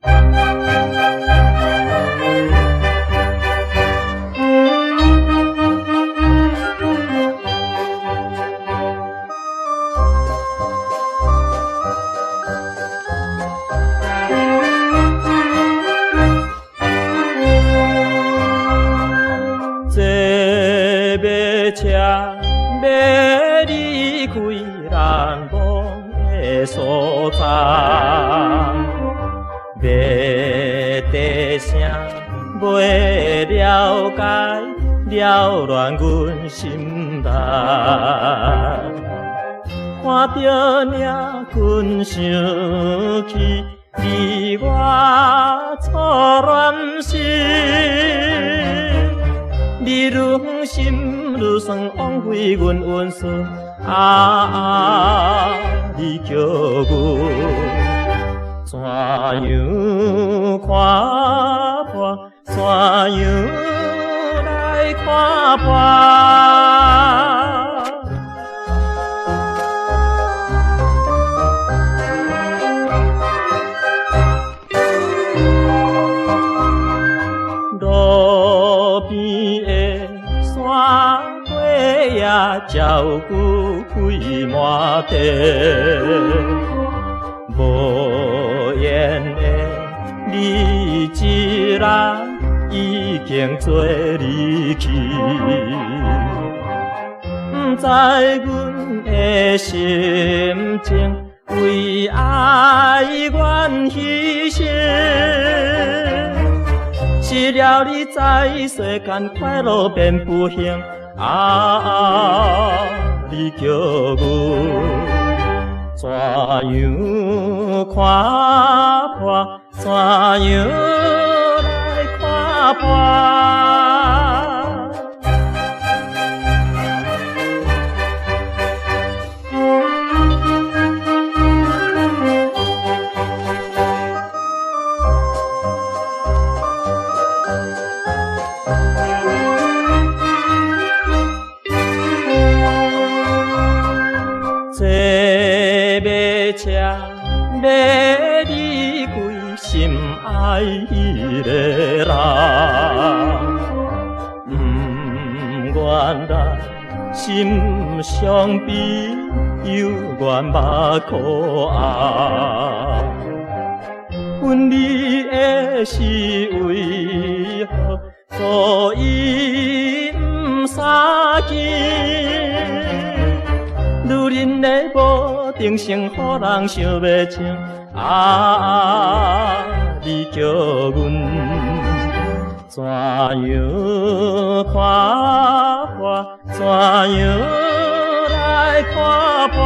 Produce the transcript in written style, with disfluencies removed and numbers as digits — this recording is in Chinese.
车要离开人梦的所在，要低声，袂了解，扰乱阮心内。看着领棍想起你我初恋时。你愈心愈酸，枉费阮温顺你叫阮怎样看破？怎样来看破？路边的山花也照久开满地，无缘的你一人已经做离去，不知阮的心情为爱愿牺牲。失了你，在世间快乐变不幸。你叫阮怎样看破？怎样来看破？车要离开心爱迄个人，不愿来心伤悲，犹愿目苦红。问你的是为何，所以不相见？女人的无定性，予人想要情。你叫阮怎样看破？怎样来看破？